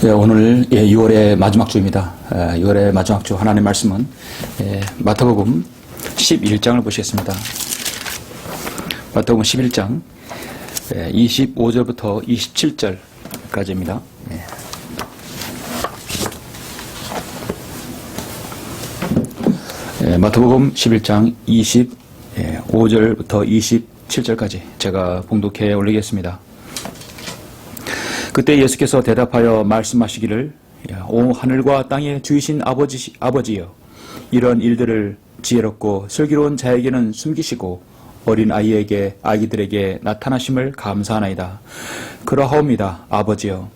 오늘 6월의 마지막 주입니다. 6월의 마지막 주 하나님의 말씀은 마태복음 11장을 보시겠습니다. 마태복음 11장 25절부터 27절까지입니다. 마태복음 11장 25절부터 27절까지 제가 봉독해 올리겠습니다. 그때 예수께서 대답하여 말씀하시기를 오 하늘과 땅의 주이신 아버지여, 이런 일들을 지혜롭고 슬기로운 자에게는 숨기시고 어린 아이들에게 나타나심을 감사하나이다. 그러하옵니다. 아버지여,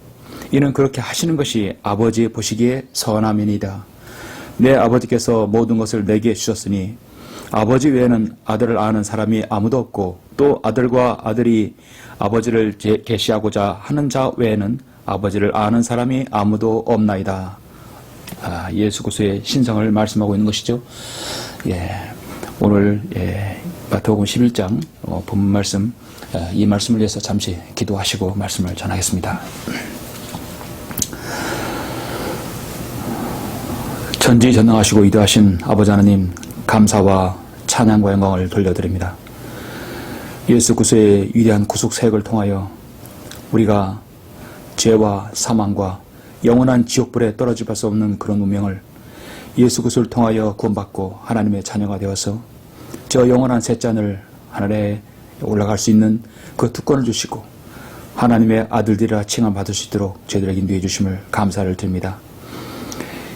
이는 그렇게 하시는 것이 아버지 보시기에 선함이니이다. 내 아버지께서 모든 것을 내게 주셨으니 아버지 외에는 아들을 아는 사람이 아무도 없고 또 아들과 아들이 아버지를 계시하고자 하는 자 외에는 아버지를 아는 사람이 아무도 없나이다. 예수 그리스도의 신성을 말씀하고 있는 것이죠. 오늘 마태복음 11장 본문 말씀, 이 말씀을 위해서 잠시 기도하시고 말씀을 전하겠습니다. 전지전능하시고 위대하신 아버지 하나님, 감사와 찬양과 영광을 돌려드립니다. 예수 그리스도의 위대한 구속 사역을 통하여 우리가 죄와 사망과 영원한 지옥불에 떨어질 수 없는 그런 운명을 예수 그리스도를 통하여 구원받고 하나님의 자녀가 되어서 저 영원한 셋잔을 하늘에 올라갈 수 있는 그 특권을 주시고 하나님의 아들들이라 칭함받을 수 있도록 저희들에게 인도해 주심을 감사를 드립니다.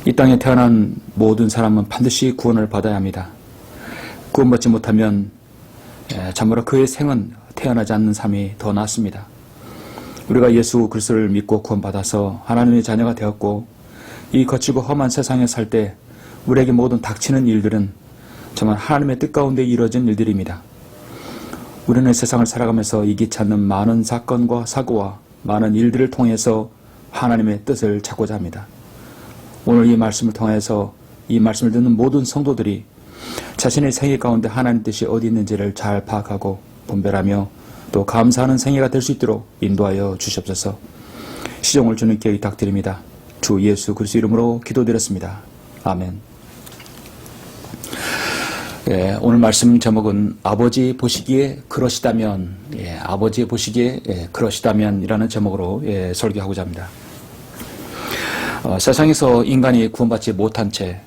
이 땅에 태어난 모든 사람은 반드시 구원을 받아야 합니다. 구원받지 못하면 참으로 그의 생은 태어나지 않는 삶이 더 낫습니다. 우리가 예수 그리스도를 믿고 구원받아서 하나님의 자녀가 되었고 이 거칠고 험한 세상에 살 때 우리에게 모든 닥치는 일들은 정말 하나님의 뜻 가운데 이루어진 일들입니다. 우리는 세상을 살아가면서 이기치 않는 많은 사건과 사고와 많은 일들을 통해서 하나님의 뜻을 찾고자 합니다. 오늘 이 말씀을 통해서 이 말씀을 듣는 모든 성도들이 자신의 생애 가운데 하나님 뜻이 어디 있는지를 잘 파악하고 분별하며 또 감사하는 생애가 될 수 있도록 인도하여 주시옵소서. 시종을 주님께 의탁드립니다. 주 예수 그리스도 이름으로 기도드렸습니다. 아멘. 오늘 말씀 제목은 아버지 보시기에 그러시다면, 아버지 보시기에 그러시다면 이라는 제목으로 설교하고자 합니다. 세상에서 인간이 구원받지 못한 채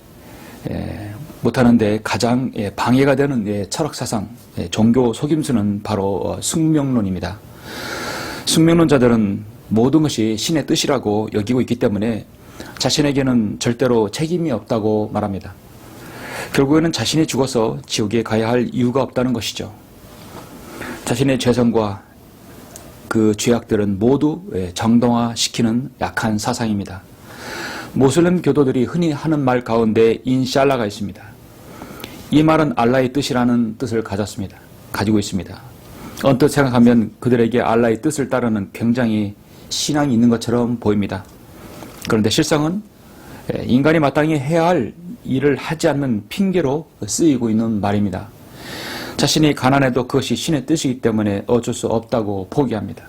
못하는데 가장 방해가 되는 철학사상, 종교 속임수는 바로 숙명론입니다. 숙명론자들은 모든 것이 신의 뜻이라고 여기고 있기 때문에 자신에게는 절대로 책임이 없다고 말합니다. 결국에는 자신이 죽어서 지옥에 가야 할 이유가 없다는 것이죠. 자신의 죄성과 그 죄악들은 모두 정당화시키는 약한 사상입니다. 모슬림 교도들이 흔히 하는 말 가운데 인샬라가 있습니다. 이 말은 알라의 뜻이라는 뜻을 가지고 있습니다. 언뜻 생각하면 그들에게 알라의 뜻을 따르는 굉장히 신앙이 있는 것처럼 보입니다. 그런데 실상은 인간이 마땅히 해야 할 일을 하지 않는 핑계로 쓰이고 있는 말입니다. 자신이 가난해도 그것이 신의 뜻이기 때문에 어쩔 수 없다고 포기합니다.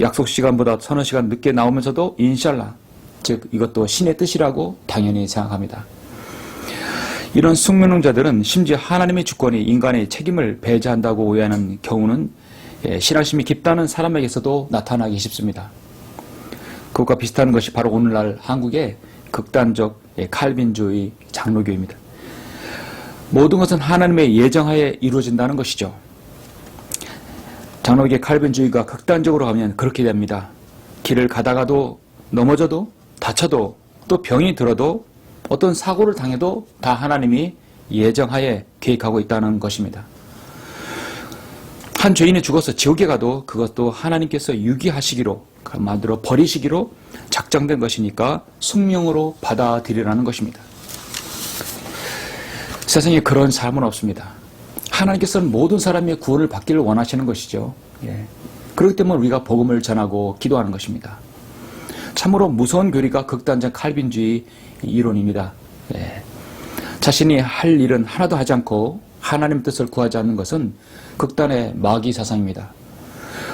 약속 시간보다 서너 시간 늦게 나오면서도 인샬라, 즉 이것도 신의 뜻이라고 당연히 생각합니다. 이런 숙명론자들은 심지어 하나님의 주권이 인간의 책임을 배제한다고 오해하는 경우는 신앙심이 깊다는 사람에게서도 나타나기 쉽습니다. 그것과 비슷한 것이 바로 오늘날 한국의 극단적 칼빈주의 장로교입니다. 모든 것은 하나님의 예정하에 이루어진다는 것이죠. 장로교의 칼빈주의가 극단적으로 가면 그렇게 됩니다. 길을 가다가도 넘어져도 다쳐도 또 병이 들어도 어떤 사고를 당해도 다 하나님이 예정하에 계획하고 있다는 것입니다. 한 죄인이 죽어서 지옥에 가도 그것도 하나님께서 유기하시기로, 만들어 버리시기로 작정된 것이니까 숙명으로 받아들이라는 것입니다. 세상에 그런 삶은 없습니다. 하나님께서는 모든 사람의 구원을 받기를 원하시는 것이죠. 그렇기 때문에 우리가 복음을 전하고 기도하는 것입니다. 참으로 무서운 교리가 극단적 칼빈주의 이론입니다. 자신이 할 일은 하나도 하지 않고 하나님 뜻을 구하지 않는 것은 극단의 마귀 사상입니다.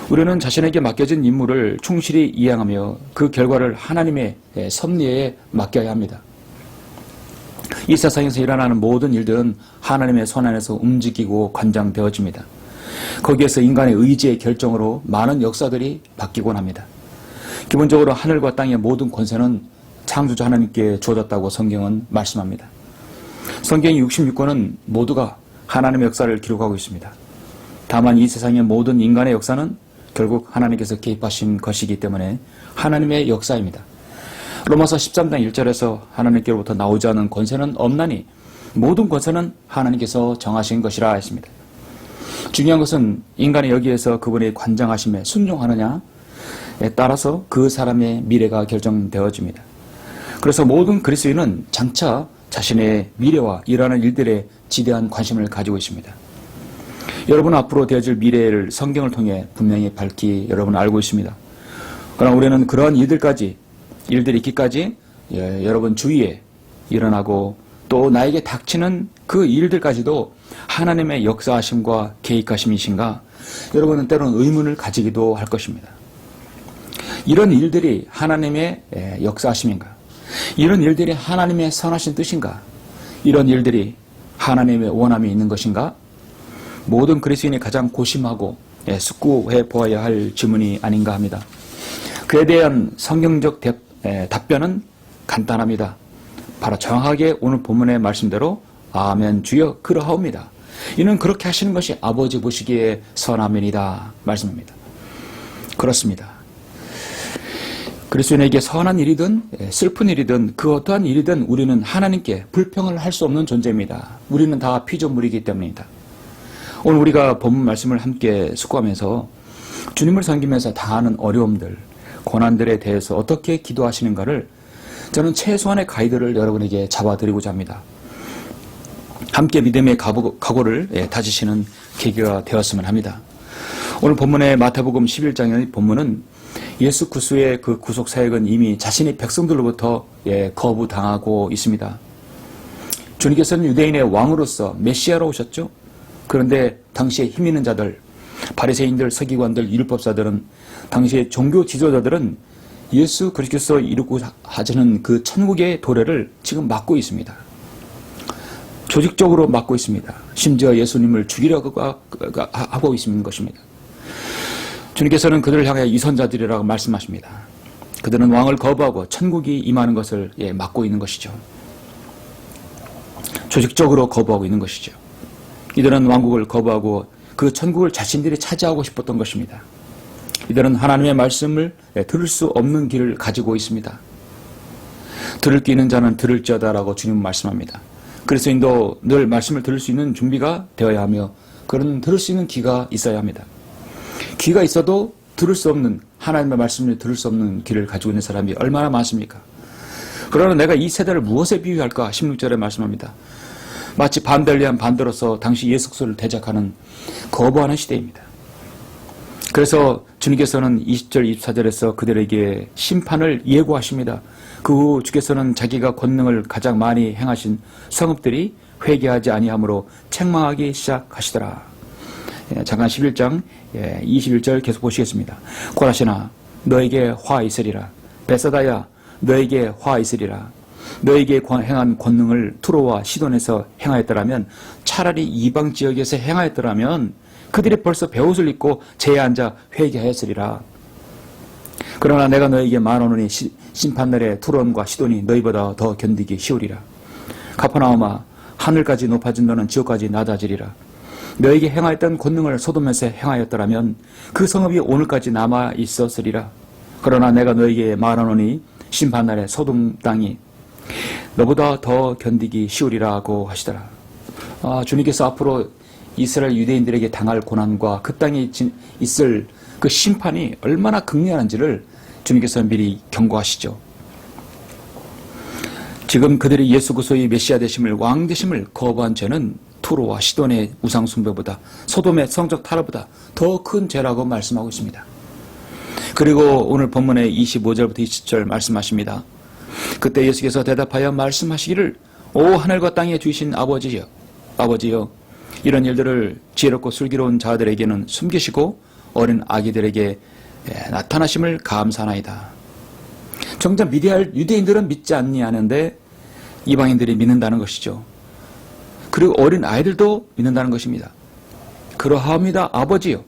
우리는 자신에게 맡겨진 임무를 충실히 이행하며 그 결과를 하나님의 섭리에 맡겨야 합니다. 이 세상에서 일어나는 모든 일들은 하나님의 손 안에서 움직이고 관장되어집니다. 거기에서 인간의 의지의 결정으로 많은 역사들이 바뀌곤 합니다. 기본적으로 하늘과 땅의 모든 권세는 창조주 하나님께 주어졌다고 성경은 말씀합니다. 성경의 66권은 모두가 하나님의 역사를 기록하고 있습니다. 다만 이 세상의 모든 인간의 역사는 결국 하나님께서 개입하신 것이기 때문에 하나님의 역사입니다. 로마서 13장 1절에서 하나님께로부터 나오지 않은 권세는 없나니 모든 권세는 하나님께서 정하신 것이라 했습니다. 중요한 것은 인간이 여기에서 그분의 관장하심에 순종하느냐에 따라서 그 사람의 미래가 결정되어집니다. 그래서 모든 그리스도인은 장차 자신의 미래와 일어나는 일들에 지대한 관심을 가지고 있습니다. 여러분 앞으로 되어질 미래를 성경을 통해 분명히 밝히 여러분 알고 있습니다. 그러나 우리는 그러한 일들이 있기까지 여러분 주위에 일어나고 또 나에게 닥치는 그 일들까지도 하나님의 역사하심과 계획하심이신가? 여러분은 때로는 의문을 가지기도 할 것입니다. 이런 일들이 하나님의 역사하심인가? 이런 일들이 하나님의 선하신 뜻인가? 이런 일들이 하나님의 원함이 있는 것인가? 모든 그리스도인이 가장 고심하고 숙고해 보아야 할 질문이 아닌가 합니다. 그에 대한 성경적 답변은 간단합니다. 바로 정확하게 오늘 본문의 말씀대로 아멘 주여 그러하옵니다. 이는 그렇게 하시는 것이 아버지 보시기에 선함이니이다 말씀입니다. 그렇습니다. 그리스도인에게 선한 일이든 슬픈 일이든 그 어떠한 일이든 우리는 하나님께 불평을 할 수 없는 존재입니다. 우리는 다 피조물이기 때문입니다. 오늘 우리가 본문 말씀을 함께 숙고하면서 주님을 섬기면서 다하는 어려움들, 고난들에 대해서 어떻게 기도하시는가를 저는 최소한의 가이드를 여러분에게 잡아드리고자 합니다. 함께 믿음의 각오를 다지시는 계기가 되었으면 합니다. 오늘 본문의 마태복음 11장의 본문은 예수 그리스도의 그 구속 사역은 이미 자신의 백성들로부터 거부당하고 있습니다. 주님께서는 유대인의 왕으로서 메시아로 오셨죠. 그런데 당시에 힘 있는 자들, 바리새인들, 서기관들, 율법사들은 당시의 종교 지도자들은 예수 그리스도로 이루고 하자는 그 천국의 도래를 지금 막고 있습니다. 조직적으로 막고 있습니다. 심지어 예수님을 죽이려고 하고 있는 것입니다. 주님께서는 그들을 향해 이선자들이라고 말씀하십니다. 그들은 왕을 거부하고 천국이 임하는 것을 막고 있는 것이죠. 조직적으로 거부하고 있는 것이죠. 이들은 왕국을 거부하고 그 천국을 자신들이 차지하고 싶었던 것입니다. 이들은 하나님의 말씀을 들을 수 없는 길을 가지고 있습니다. 들을 귀 있는 자는 들을지어다라고 주님은 말씀합니다. 그리스도인도 늘 말씀을 들을 수 있는 준비가 되어야 하며 그런 들을 수 있는 귀가 있어야 합니다. 귀가 있어도 들을 수 없는 하나님의 말씀을 들을 수 없는 귀를 가지고 있는 사람이 얼마나 많습니까? 그러나 내가 이 세대를 무엇에 비유할까? 16절에 말씀합니다. 마치 반대를 위한 반대로서 당시 예수 그리스도를 대적하는 거부하는 시대입니다. 그래서 주님께서는 20절 24절에서 그들에게 심판을 예고하십니다. 그 후 주께서는 자기가 권능을 가장 많이 행하신 성읍들이 회개하지 아니하므로 책망하기 시작하시더라. 잠깐 11장 21절 계속 보시겠습니다. 고라시나 너에게 화 있으리라. 베사다야 너에게 화 있으리라. 너에게 행한 권능을 투로와 시돈에서 행하였더라면 차라리 이방 지역에서 행하였더라면 그들이 벌써 베옷을 입고 제에 앉아 회개하였으리라. 그러나 내가 너에게 말하노니 심판날에 투론과 시돈이 너희보다 더 견디기 쉬우리라. 가퍼나움아 하늘까지 높아진 너는 지옥까지 낮아지리라. 너에게 행하였던 권능을 소돔에서 행하였더라면 그 성읍이 오늘까지 남아 있었으리라. 그러나 내가 너에게 말하노니 심판날에 소돔 땅이 너보다 더 견디기 쉬우리라고 하시더라. 주님께서 앞으로 이스라엘 유대인들에게 당할 고난과 그 땅에 있을 그 심판이 얼마나 극렬한지를 주님께서 미리 경고하시죠. 지금 그들이 예수 그리스도의 메시아 되심을 왕 되심을 거부한 죄는 투로와 시돈의 우상 숭배보다 소돔의 성적 타락보다 더 큰 죄라고 말씀하고 있습니다. 그리고 오늘 본문의 25절부터 20절 말씀하십니다. 그때 예수께서 대답하여 말씀하시기를 오 하늘과 땅에 주신 아버지여 이런 일들을 지혜롭고 슬기로운 자들에게는 숨기시고 어린 아기들에게 나타나심을 감사하나이다. 정작 유대인들은 믿지 아니하는데 이방인들이 믿는다는 것이죠. 그리고 어린 아이들도 믿는다는 것입니다. 그러하옵니다. 아버지요.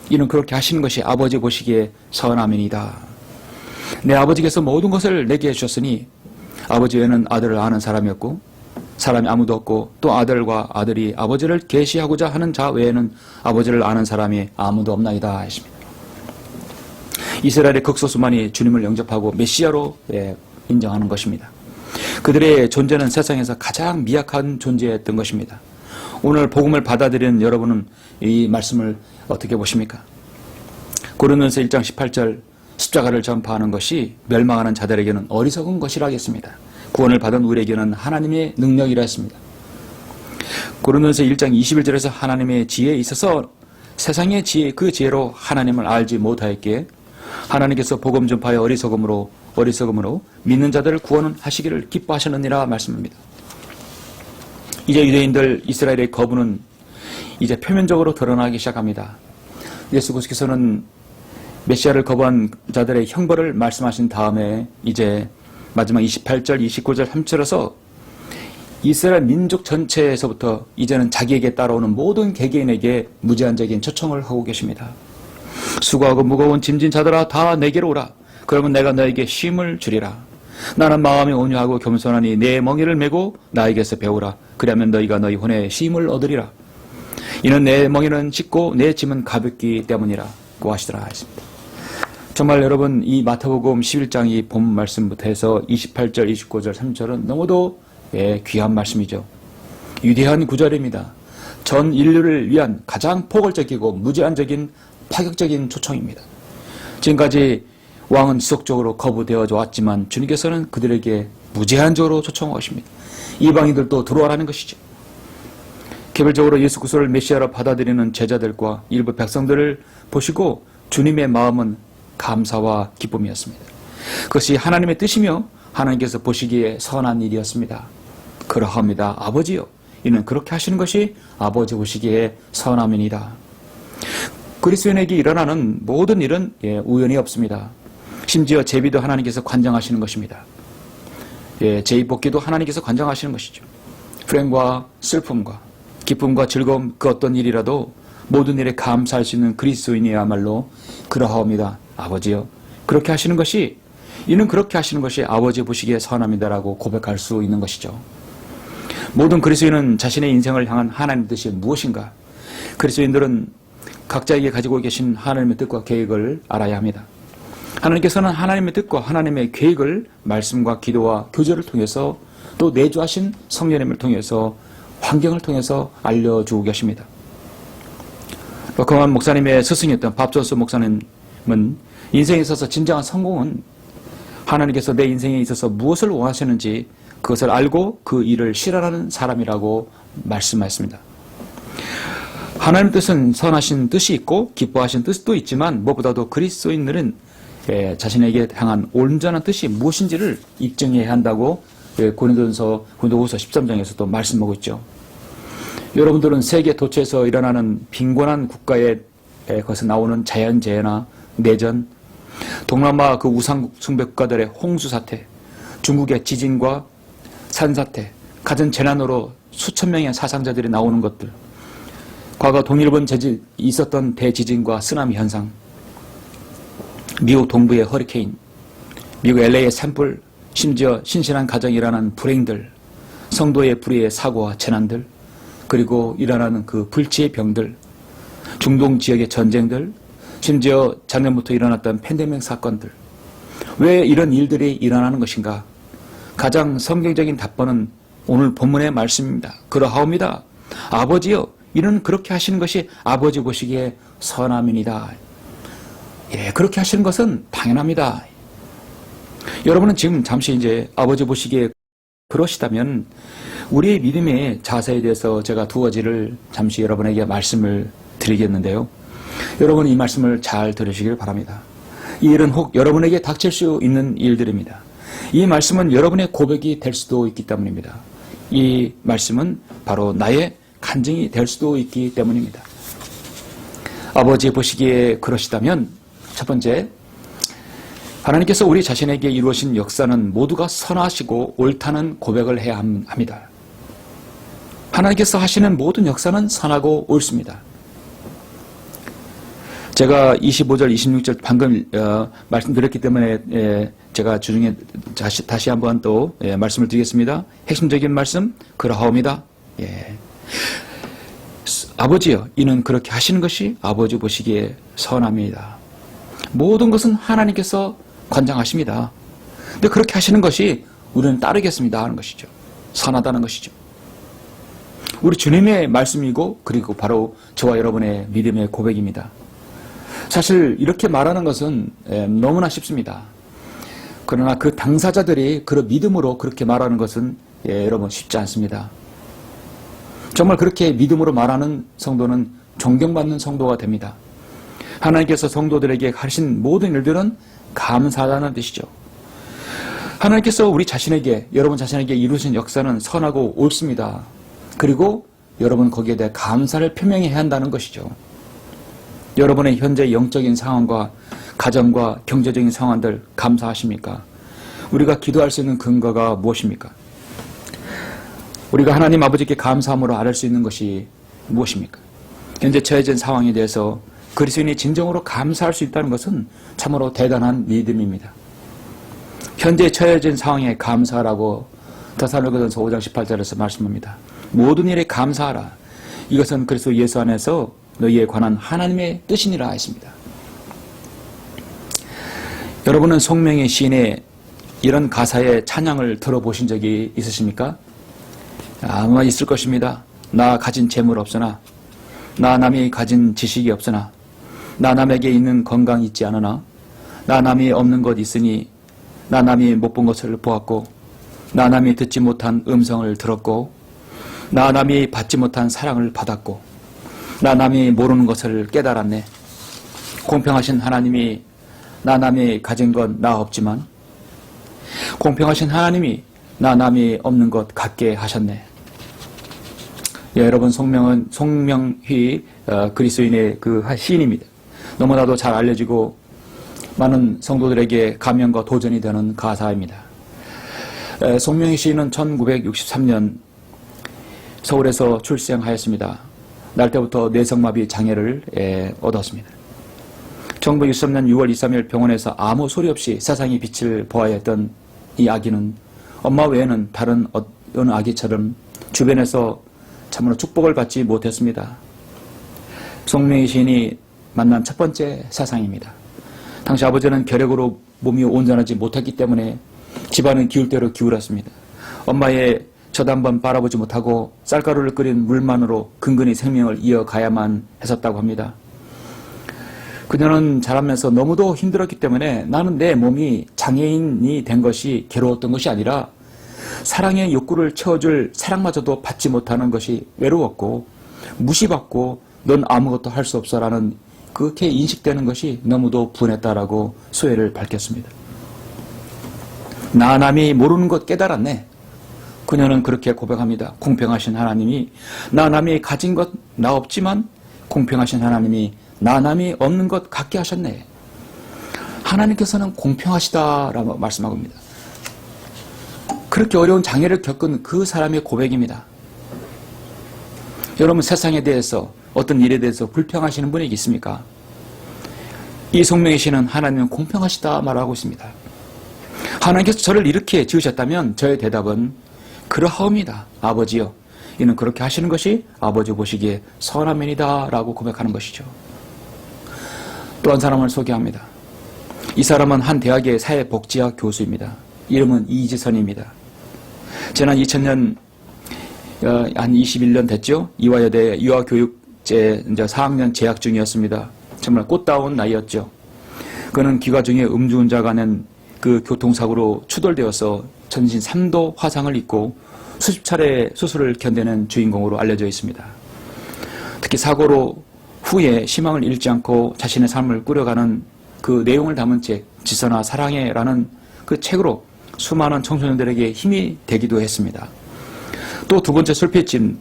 이는 그렇게 하시는 것이 아버지 보시기에 선함이니이다. 내 아버지께서 모든 것을 내게 해주셨으니 아버지 외에는 아들을 아는 사람이 없고 사람이 아무도 없고 또 아들과 아들이 아버지를 계시하고자 하는 자 외에는 아버지를 아는 사람이 아무도 없나이다 하십니다. 이스라엘의 극소수만이 주님을 영접하고 메시아로 인정하는 것입니다. 그들의 존재는 세상에서 가장 미약한 존재였던 것입니다. 오늘 복음을 받아들이는 여러분은 이 말씀을 어떻게 보십니까? 고린도전서 1장 18절 십자가를 전파하는 것이 멸망하는 자들에게는 어리석은 것이라 하겠습니다. 구원을 받은 우리에게는 하나님의 능력이라 했습니다. 고린도전서 1장 21절에서 하나님의 지혜에 있어서 세상의 지혜, 그 지혜로 하나님을 알지 못하였기에 하나님께서 복음 전파의 어리석음으로 믿는 자들을 구원하시기를 기뻐하셨느니라 말씀합니다. 이제 유대인들 이스라엘의 거부는 이제 표면적으로 드러나기 시작합니다. 예수 그리스도께서는 메시아를 거부한 자들의 형벌을 말씀하신 다음에 이제 마지막 28절, 29절, 30절에서 이스라엘 민족 전체에서부터 이제는 자기에게 따라오는 모든 개개인에게 무제한적인 초청을 하고 계십니다. 수고하고 무거운 짐진 자들아 다 내게로 오라. 그러면 내가 너에게 쉼을 주리라. 나는 마음이 온유하고 겸손하니 내 멍에를 메고 나에게서 배우라. 그러면 너희가 너희 혼에 쉼을 얻으리라. 이는 내 멍에는 쉽고 내 짐은 가볍기 때문이라 고 하시더라 했습니다. 정말 여러분 이 마태복음 11장 이 본 말씀부터 해서 28절, 29절, 30절은 너무도 귀한 말씀이죠. 위대한 구절입니다. 전 인류를 위한 가장 포괄적이고 무제한적인 파격적인 초청입니다. 지금까지 왕은 지속적으로 거부되어 왔지만 주님께서는 그들에게 무제한적으로 초청하십니다. 이방인들도 들어와라는 것이죠. 개별적으로 예수 그리스도를 메시아로 받아들이는 제자들과 일부 백성들을 보시고 주님의 마음은 감사와 기쁨이었습니다. 그것이 하나님의 뜻이며 하나님께서 보시기에 선한 일이었습니다. 그러합니다. 아버지요. 이는 그렇게 하시는 것이 아버지 보시기에 선함이니이다. 그리스도인에게 일어나는 모든 일은 우연이 없습니다. 심지어 제비도 하나님께서 관장하시는 것입니다. 제비뽑기도 하나님께서 관장하시는 것이죠. 불행과 슬픔과 기쁨과 즐거움 그 어떤 일이라도 모든 일에 감사할 수 있는 그리스도인이야말로 그러하옵니다. 아버지요. 그렇게 하시는 것이 이는 그렇게 하시는 것이 아버지 보시기에 선함이다라고 고백할 수 있는 것이죠. 모든 그리스도인은 자신의 인생을 향한 하나님의 뜻이 무엇인가? 그리스도인들은 각자에게 가지고 계신 하나님의 뜻과 계획을 알아야 합니다. 하나님께서는 하나님의 뜻과 하나님의 계획을 말씀과 기도와 교제를 통해서 또 내주하신 성령님을 통해서 환경을 통해서 알려주고 계십니다. 러커만 목사님의 스승이었던 밥존스 목사님은 인생에 있어서 진정한 성공은 하나님께서 내 인생에 있어서 무엇을 원하시는지 그것을 알고 그 일을 실현하는 사람이라고 말씀하셨습니다. 하나님 뜻은 선하신 뜻이 있고 기뻐하신 뜻도 있지만 무엇보다도 그리스도인들은 자신에게 향한 온전한 뜻이 무엇인지를 입증해야 한다고 고린도후서 13장에서도 말씀하고 있죠. 여러분들은 세계 도처에서 일어나는 빈곤한 국가에 거기서 나오는 자연재해나 내전, 동남아 그 우상 숭배 국가들의 홍수 사태, 중국의 지진과 산사태, 갖은 재난으로 수천 명의 사상자들이 나오는 것들, 과거 동일본 있었던 대지진과 쓰나미 현상, 미국 동부의 허리케인, 미국 LA의 산불, 심지어 신신한 가정이 일어나는 불행들, 성도의 불의의 사고와 재난들, 그리고 일어나는 그 불치의 병들, 중동 지역의 전쟁들, 심지어 작년부터 일어났던 팬데믹 사건들. 왜 이런 일들이 일어나는 것인가? 가장 성경적인 답변은 오늘 본문의 말씀입니다. 그러하옵니다. 아버지여, 이는 그렇게 하시는 것이 아버지 보시기에 선함이니이다. 그렇게 하시는 것은 당연합니다. 여러분은 지금 잠시 이제 아버지 보시기에 그러시다면 우리의 믿음의 자세에 대해서 제가 두 가지를 잠시 여러분에게 말씀을 드리겠는데요. 여러분 이 말씀을 잘 들으시길 바랍니다. 이 일은 혹 여러분에게 닥칠 수 있는 일들입니다. 이 말씀은 여러분의 고백이 될 수도 있기 때문입니다. 이 말씀은 바로 나의 간증이 될 수도 있기 때문입니다. 아버지 보시기에 그러시다면 첫 번째, 하나님께서 우리 자신에게 이루어진 역사는 모두가 선하시고 옳다는 고백을 해야 합니다. 하나님께서 하시는 모든 역사는 선하고 옳습니다. 제가 25절, 26절 방금 말씀드렸기 때문에 제가 주중에 다시 한번 또 말씀을 드리겠습니다. 핵심적인 말씀, 그러하옵니다. 아버지여, 이는 그렇게 하시는 것이 아버지 보시기에 선합니다. 모든 것은 하나님께서 관장하십니다. 근데 그렇게 하시는 것이 우리는 따르겠습니다 하는 것이죠. 선하다는 것이죠. 우리 주님의 말씀이고 그리고 바로 저와 여러분의 믿음의 고백입니다. 사실 이렇게 말하는 것은 너무나 쉽습니다. 그러나 그 당사자들이 그런 믿음으로 그렇게 말하는 것은 여러분 쉽지 않습니다. 정말 그렇게 믿음으로 말하는 성도는 존경받는 성도가 됩니다. 하나님께서 성도들에게 하신 모든 일들은 감사하다는 뜻이죠. 하나님께서 우리 자신에게, 여러분 자신에게 이루신 역사는 선하고 옳습니다. 그리고 여러분 거기에 대해 감사를 표명해야 한다는 것이죠. 여러분의 현재 영적인 상황과 가정과 경제적인 상황들 감사하십니까? 우리가 기도할 수 있는 근거가 무엇입니까? 우리가 하나님 아버지께 감사함으로 알을 수 있는 것이 무엇입니까? 현재 처해진 상황에 대해서 그리스도인이 진정으로 감사할 수 있다는 것은 참으로 대단한 믿음입니다. 현재 처해진 상황에 감사하라고 데살로니가전서 5장 18절에서 말씀합니다. 모든 일에 감사하라. 이것은 그리스도 예수 안에서 너희에 관한 하나님의 뜻이니라 했습니다. 여러분은 송명의 시인의 이런 가사의 찬양을 들어보신 적이 있으십니까? 아마 있을 것입니다. 나 가진 재물 없으나, 나 남이 가진 지식이 없으나, 나 남에게 있는 건강이 있지 않으나, 나 남이 없는 것 있으니, 나 남이 못 본 것을 보았고, 나 남이 듣지 못한 음성을 들었고, 나 남이 받지 못한 사랑을 받았고, 나 남이 모르는 것을 깨달았네. 공평하신 하나님이 나 남이 가진 건 나 없지만 공평하신 하나님이 나 남이 없는 것 갖게 하셨네. 여러분, 송명희 그리스도인의 그 시인입니다. 너무나도 잘 알려지고 많은 성도들에게 감명과 도전이 되는 가사입니다. 송명희 시인은 1963년 서울에서 출생하였습니다. 날 때부터 뇌성마비 장애를 얻었습니다. 1963년 6월 23일 병원에서 아무 소리 없이 세상의 빛을 보아야 했던 이 아기는 엄마 외에는 다른 어느 아기처럼 주변에서 참으로 축복을 받지 못했습니다. 송명희 시인이 만난 첫 번째 세상입니다. 당시 아버지는 결핵으로 몸이 온전하지 못했기 때문에 집안은 기울 대로 기울었습니다. 엄마의 저도 한번 바라보지 못하고 쌀가루를 끓인 물만으로 근근히 생명을 이어가야만 했었다고 합니다. 그녀는 자라면서 너무도 힘들었기 때문에 나는 내 몸이 장애인이 된 것이 괴로웠던 것이 아니라 사랑의 욕구를 채워줄 사랑마저도 받지 못하는 것이 외로웠고 무시받고 넌 아무것도 할 수 없어라는 그렇게 인식되는 것이 너무도 분했다라고 소회를 밝혔습니다. 나 남이 모르는 것 깨달았네. 그녀는 그렇게 고백합니다. 공평하신 하나님이 나 남이 가진 것 나 없지만 공평하신 하나님이 나 남이 없는 것 갖게 하셨네. 하나님께서는 공평하시다라고 말씀하고 있습니다. 그렇게 어려운 장애를 겪은 그 사람의 고백입니다. 여러분, 세상에 대해서 어떤 일에 대해서 불평하시는 분이 있습니까? 이 송명희 씨는 하나님은 공평하시다 말하고 있습니다. 하나님께서 저를 이렇게 지으셨다면 저의 대답은 그러하옵니다. 아버지여, 이는 그렇게 하시는 것이 아버지 보시기에 선하면이다 라고 고백하는 것이죠. 또 한 사람을 소개합니다. 이 사람은 한 대학의 사회복지학 교수입니다. 이름은 이지선입니다. 지난 2000년 한 21년 됐죠. 이화여대 유아교육제 4학년 재학 중이었습니다. 정말 꽃다운 나이였죠. 그는 귀가 중에 음주운전가 낸 그 교통사고로 추돌되어서 전신 3도 화상을 입고 수십 차례 수술을 견뎌낸 주인공으로 알려져 있습니다. 특히 사고로 후에 희망을 잃지 않고 자신의 삶을 꾸려가는 그 내용을 담은 책 지선아 사랑해라는 그 책으로 수많은 청소년들에게 힘이 되기도 했습니다. 또 두 번째 술빛집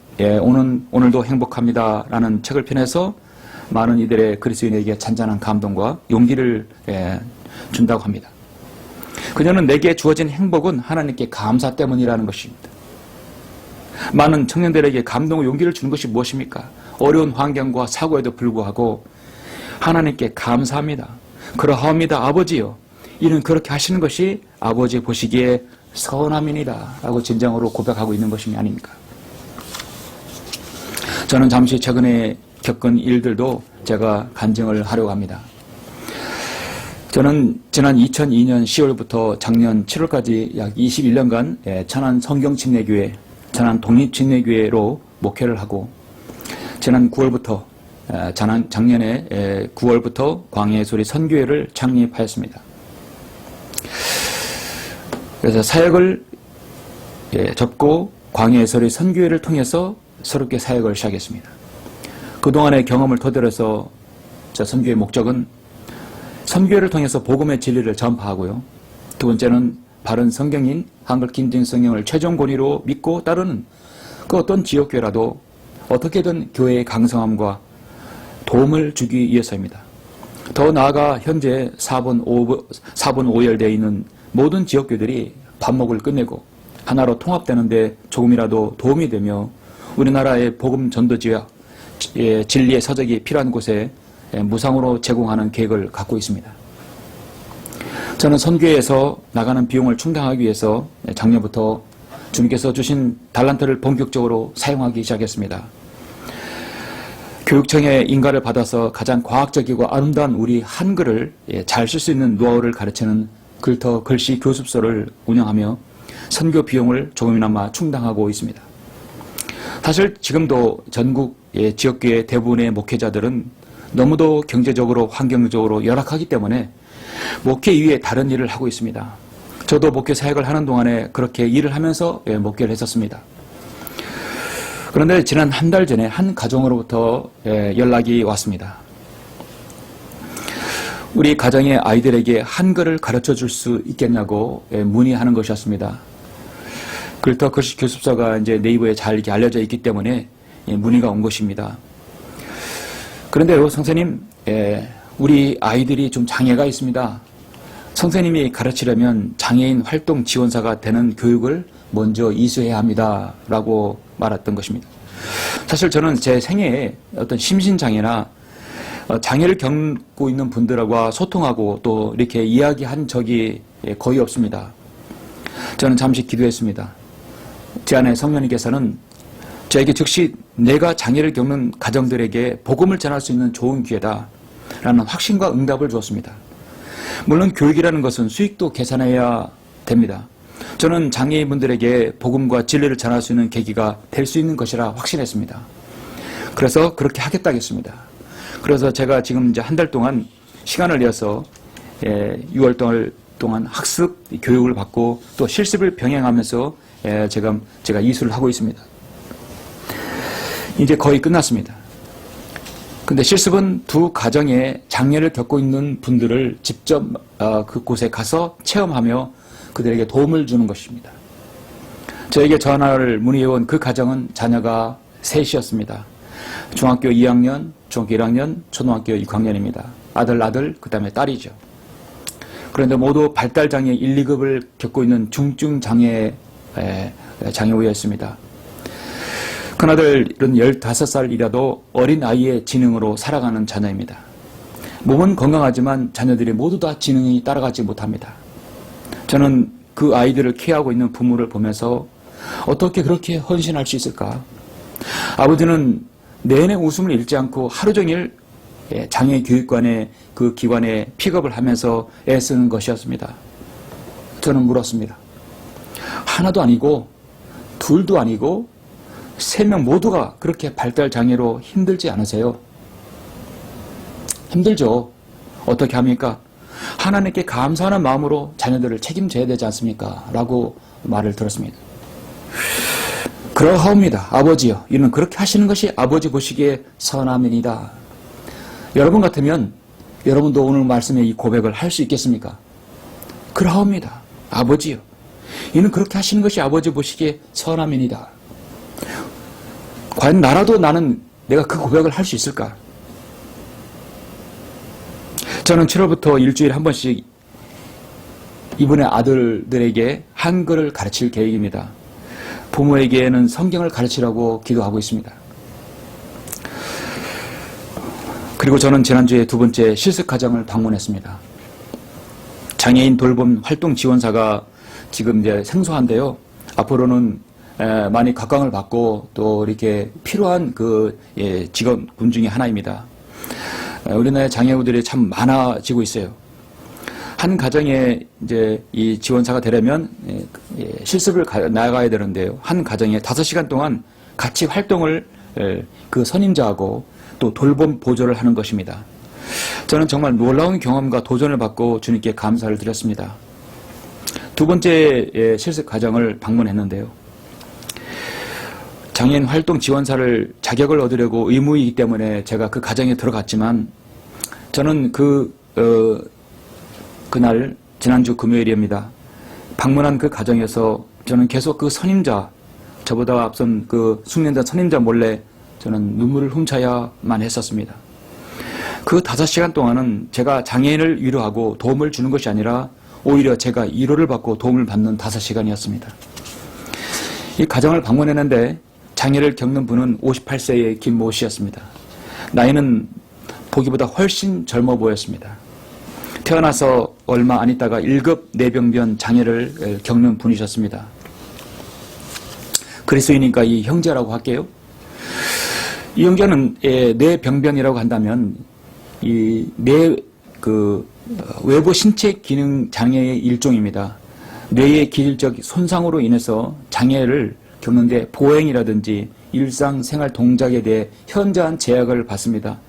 오늘도 행복합니다라는 책을 펴내서 많은 이들의 그리스도인에게 잔잔한 감동과 용기를 준다고 합니다. 그녀는 내게 주어진 행복은 하나님께 감사 때문이라는 것입니다. 많은 청년들에게 감동과 용기를 주는 것이 무엇입니까? 어려운 환경과 사고에도 불구하고 하나님께 감사합니다. 그러하옵니다. 아버지요. 이는 그렇게 하시는 것이 아버지 보시기에 선함이니라 라고 진정으로 고백하고 있는 것이 아닙니까? 저는 잠시 최근에 겪은 일들도 제가 간증을 하려고 합니다. 저는 지난 2002년 10월부터 작년 7월까지 약 21년간 천안 성경침례교회, 천안 독립침례교회로 목회를 하고 지난 9월부터 작년에 9월부터 광야의 소리 선교회를 창립하였습니다. 그래서 사역을 접고 광야의 소리 선교회를 통해서 새롭게 사역을 시작했습니다. 그동안의 경험을 토대로 해서 선교의 목적은 선교회를 통해서 복음의 진리를 전파하고요. 두 번째는 바른 성경인 한글 긴증 성경을 최종 권위로 믿고 따르는 그 어떤 지역교회라도 어떻게든 교회의 강성함과 도움을 주기 위해서입니다. 더 나아가 현재 4분 5열되어 있는 모든 지역교회들이 반목을 끝내고 하나로 통합되는데 조금이라도 도움이 되며 우리나라의 복음 전도지와 진리의 서적이 필요한 곳에 무상으로 제공하는 계획을 갖고 있습니다. 저는 선교회에서 나가는 비용을 충당하기 위해서 작년부터 주님께서 주신 달란트를 본격적으로 사용하기 시작했습니다. 교육청의 인가를 받아서 가장 과학적이고 아름다운 우리 한글을 잘 쓸 수 있는 노하우를 가르치는 글터 글씨 교습소를 운영하며 선교 비용을 조금이나마 충당하고 있습니다. 사실 지금도 전국 지역교회 대부분의 목회자들은 너무도 경제적으로 환경적으로 열악하기 때문에 목회 이외에 다른 일을 하고 있습니다. 저도 목회 사역을 하는 동안에 그렇게 일을 하면서 목회를 했었습니다. 그런데 지난 한 달 전에 한 가정으로부터 연락이 왔습니다. 우리 가정의 아이들에게 한글을 가르쳐 줄 수 있겠냐고 문의하는 것이었습니다. 글터 글씨 교습소가 이제 네이버에 잘 이렇게 알려져 있기 때문에 문의가 온 것입니다. 그런데요, 선생님, 우리 아이들이 좀 장애가 있습니다. 선생님이 가르치려면 장애인 활동 지원사가 되는 교육을 먼저 이수해야 합니다. 라고 말했던 것입니다. 사실 저는 제 생애에 어떤 심신장애나 장애를 겪고 있는 분들과 소통하고 또 이렇게 이야기한 적이 거의 없습니다. 저는 잠시 기도했습니다. 제 안에 성령님께서는 저에게 즉시 내가 장애를 겪는 가정들에게 복음을 전할 수 있는 좋은 기회다 라는 확신과 응답을 주었습니다. 물론 교육이라는 것은 수익도 계산해야 됩니다. 저는 장애인분들에게 복음과 진리를 전할 수 있는 계기가 될 수 있는 것이라 확신했습니다. 그래서 그렇게 하겠다고 했습니다. 그래서 제가 지금 이제 한 달 동안 시간을 내어서 6월 동안 학습 교육을 받고 또 실습을 병행하면서 제가 이수를 하고 있습니다. 이제 거의 끝났습니다. 근데 실습은 두 가정에 장애를 겪고 있는 분들을 직접 그곳에 가서 체험하며 그들에게 도움을 주는 것입니다. 저에게 전화를 문의해온 그 가정은 자녀가 셋이었습니다. 중학교 2학년, 중학교 1학년, 초등학교 6학년입니다. 아들, 그 다음에 딸이죠. 그런데 모두 발달장애 1, 2급을 겪고 있는 중증 장애우였습니다. 큰아들은 15살이라도 어린 아이의 지능으로 살아가는 자녀입니다. 몸은 건강하지만 자녀들이 모두 다 지능이 따라가지 못합니다. 저는 그 아이들을 케어하고 있는 부모를 보면서 어떻게 그렇게 헌신할 수 있을까? 아버지는 내내 웃음을 잃지 않고 하루 종일 장애교육관의 그 기관에 픽업을 하면서 애쓰는 것이었습니다. 저는 물었습니다. 하나도 아니고 둘도 아니고 3명 모두가 그렇게 발달장애로 힘들지 않으세요? 힘들죠. 어떻게 합니까? 하나님께 감사하는 마음으로 자녀들을 책임져야 되지 않습니까? 라고 말을 들었습니다. 그러하옵니다. 아버지요. 이는 그렇게 하시는 것이 아버지 보시기에 선함이니이다. 여러분 같으면 여러분도 오늘 말씀에 이 고백을 할 수 있겠습니까? 그러하옵니다. 아버지요. 이는 그렇게 하시는 것이 아버지 보시기에 선함이니이다. 과연 나라도 내가 그 고백을 할 수 있을까? 저는 7월부터 일주일에 한 번씩 이분의 아들들에게 한글을 가르칠 계획입니다. 부모에게는 성경을 가르치라고 기도하고 있습니다. 그리고 저는 지난주에 두 번째 실습가정을 방문했습니다. 장애인 돌봄 활동 지원사가 지금 이제 생소한데요. 앞으로는 많이 각광을 받고 또 이렇게 필요한 그 직업군 중에 하나입니다. 우리나라의 장애우들이 참 많아지고 있어요. 한 가정에 이제 이 지원사가 되려면 실습을 나가야 되는데요. 한 가정에 5시간 동안 같이 활동을 그 선임자하고 또 돌봄 보조를 하는 것입니다. 저는 정말 놀라운 경험과 도전을 받고 주님께 감사를 드렸습니다. 두 번째 실습 과정을 방문했는데요. 장애인 활동 지원사를 자격을 얻으려고 의무이기 때문에 제가 그 가정에 들어갔지만 저는 그날 지난주 금요일입니다. 방문한 그 가정에서 저는 계속 그 선임자, 저보다 앞선 그 숙련된 선임자 몰래 저는 눈물을 훔쳐야만 했었습니다. 그 5시간 동안은 제가 장애인을 위로하고 도움을 주는 것이 아니라 오히려 제가 위로를 받고 도움을 받는 5시간이었습니다. 이 가정을 방문했는데 장애를 겪는 분은 58세의 김모 씨였습니다. 나이는 보기보다 훨씬 젊어 보였습니다. 태어나서 얼마 안 있다가 1급 뇌병변 장애를 겪는 분이셨습니다. 그리스도이니까 이 형제라고 할게요. 이 형제는 뇌병변이라고 한다면 이 외부 신체 기능 장애의 일종입니다. 뇌의 기질적 손상으로 인해서 장애를 겪는데 보행이라든지 일상생활 동작에 대해 현저한 제약을 받습니다.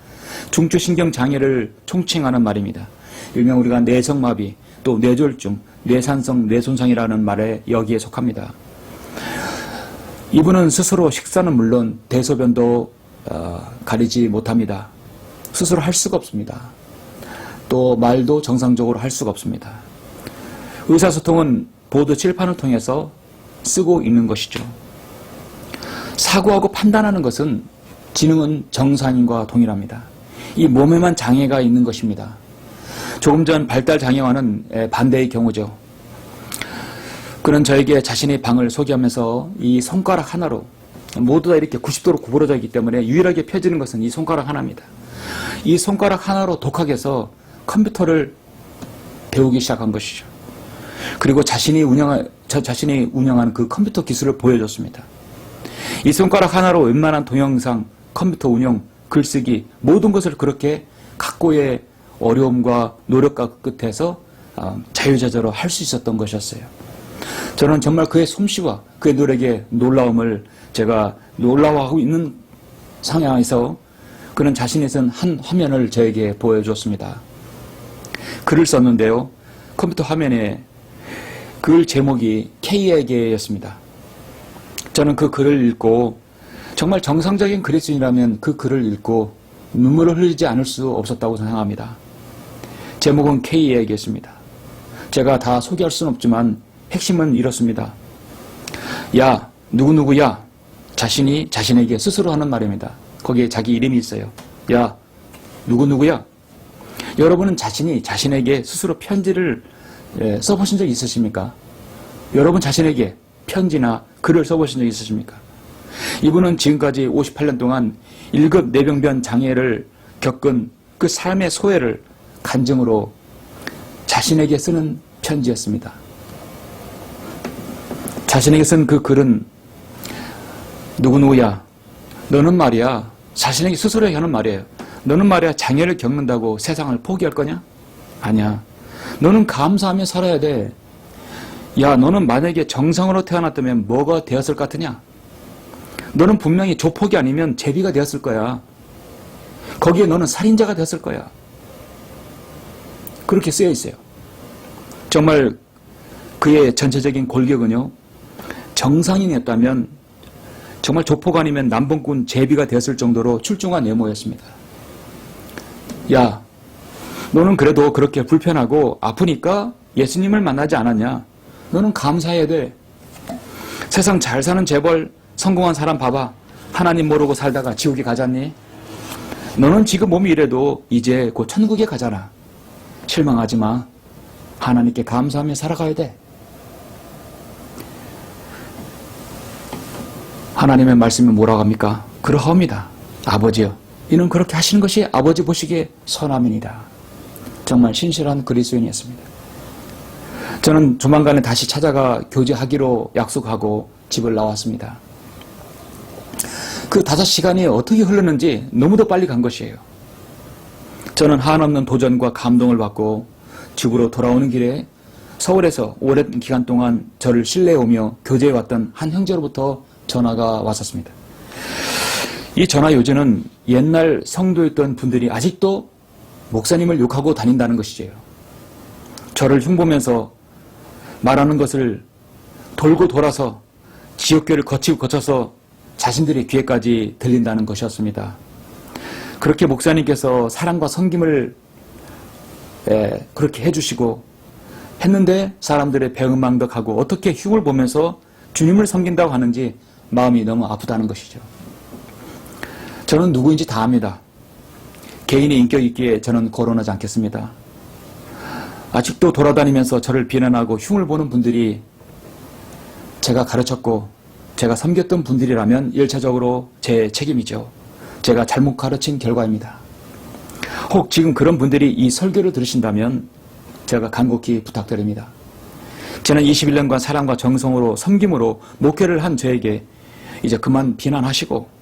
중추신경 장애를 총칭하는 말입니다. 일명 우리가 뇌성마비, 또 뇌졸중, 뇌산성 뇌손상이라는 말에 여기에 속합니다. 이분은 스스로 식사는 물론 대소변도 가리지 못합니다. 스스로 할 수가 없습니다. 또 말도 정상적으로 할 수가 없습니다. 의사소통은 보드 칠판을 통해서 쓰고 있는 것이죠. 사고하고 판단하는 것은 지능은 정상인과 동일합니다. 이 몸에만 장애가 있는 것입니다. 조금 전 발달장애와는 반대의 경우죠. 그는 저에게 자신의 방을 소개하면서 이 손가락 하나로 모두 다 이렇게 90도로 구부러져 있기 때문에 유일하게 펴지는 것은 이 손가락 하나입니다. 이 손가락 하나로 독학해서 컴퓨터를 배우기 시작한 것이죠. 그리고 자신이 운영한 그 컴퓨터 기술을 보여줬습니다. 이 손가락 하나로 웬만한 동영상, 컴퓨터 운영, 글쓰기 모든 것을 그렇게 각고의 어려움과 노력과 끝에서 자유자재로 할 수 있었던 것이었어요. 저는 정말 그의 솜씨와 그의 노력의 놀라움을 제가 놀라워하고 있는 상황에서 그는 자신이 쓴 한 화면을 저에게 보여줬습니다. 글을 썼는데요. 컴퓨터 화면에 글 제목이 K에게였습니다. 저는 그 글을 읽고 정말 정상적인 그리스도인이라면 그 글을 읽고 눈물을 흘리지 않을 수 없었다고 생각합니다. 제목은 K에게였습니다. 제가 다 소개할 수는 없지만 핵심은 이렇습니다. 야, 누구누구야. 자신이 자신에게 스스로 하는 말입니다. 거기에 자기 이름이 있어요. 야, 누구누구야. 여러분은 자신이 자신에게 스스로 편지를 써보신 적 있으십니까? 여러분 자신에게 편지나 글을 써보신 적 있으십니까? 이분은 지금까지 58년 동안 1급 뇌병변 장애를 겪은 그 삶의 소회를 간증으로 자신에게 쓰는 편지였습니다. 자신에게 쓴 그 글은 누구누구야. 너는 말이야. 자신에게 스스로에게 하는 말이에요. 너는 말이야 장애를 겪는다고 세상을 포기할 거냐? 아니야. 너는 감사하며 살아야 돼. 야, 너는 만약에 정상으로 태어났다면 뭐가 되었을 것 같으냐? 너는 분명히 조폭이 아니면 제비가 되었을 거야. 거기에 너는 살인자가 되었을 거야. 그렇게 쓰여 있어요. 정말 그의 전체적인 골격은요. 정상인이었다면 정말 조폭 아니면 남봉꾼 제비가 되었을 정도로 출중한 외모였습니다. 야, 너는 그래도 그렇게 불편하고 아프니까 예수님을 만나지 않았냐? 너는 감사해야 돼. 세상 잘 사는 재벌 성공한 사람 봐봐. 하나님 모르고 살다가 지옥에 가잖니? 너는 지금 몸이 이래도 이제 곧 천국에 가잖아. 실망하지 마. 하나님께 감사하며 살아가야 돼. 하나님의 말씀이 뭐라고 합니까? 그러하옵니다. 아버지여, 이는 그렇게 하시는 것이 아버지 보시기에 선함이니라. 정말 신실한 그리스도인이었습니다. 저는 조만간에 다시 찾아가 교제하기로 약속하고 집을 나왔습니다. 그 5시간이 어떻게 흘렀는지 너무도 빨리 간 것이에요. 저는 한없는 도전과 감동을 받고 집으로 돌아오는 길에 서울에서 오랜 기간 동안 저를 신뢰해오며 교제해왔던 한 형제로부터 전화가 왔었습니다. 이 전화 요지는 옛날 성도였던 분들이 아직도 목사님을 욕하고 다닌다는 것이지요. 저를 흉보면서 말하는 것을 돌고 돌아서 지옥교를 거쳐서 자신들의 귀에까지 들린다는 것이었습니다. 그렇게 목사님께서 사랑과 섬김을 그렇게 해주시고 했는데 사람들의 배은망덕하고 어떻게 흉을 보면서 주님을 섬긴다고 하는지 마음이 너무 아프다는 것이죠. 저는 누구인지 다 압니다. 개인의 인격 있기에 저는 거론하지 않겠습니다. 아직도 돌아다니면서 저를 비난하고 흉을 보는 분들이 제가 가르쳤고 제가 섬겼던 분들이라면 1차적으로 제 책임이죠. 제가 잘못 가르친 결과입니다. 혹 지금 그런 분들이 이 설교를 들으신다면 제가 간곡히 부탁드립니다. 지난 21년간 사랑과 정성으로 섬김으로 목회를 한 저에게 이제 그만 비난하시고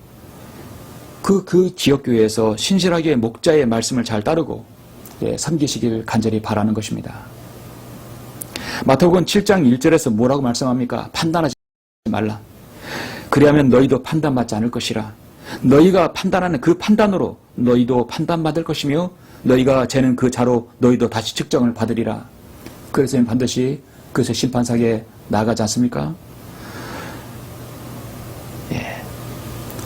그 지역교회에서 신실하게 목자의 말씀을 잘 따르고 섬기시길 간절히 바라는 것입니다. 마태복음 7장 1절에서 뭐라고 말씀합니까? 판단하지 말라. 그리하면 너희도 판단받지 않을 것이라. 너희가 판단하는 그 판단으로 너희도 판단받을 것이며 너희가 재는 그 자로 너희도 다시 측정을 받으리라. 그래서 반드시 그것의 심판상에 나가지 않습니까?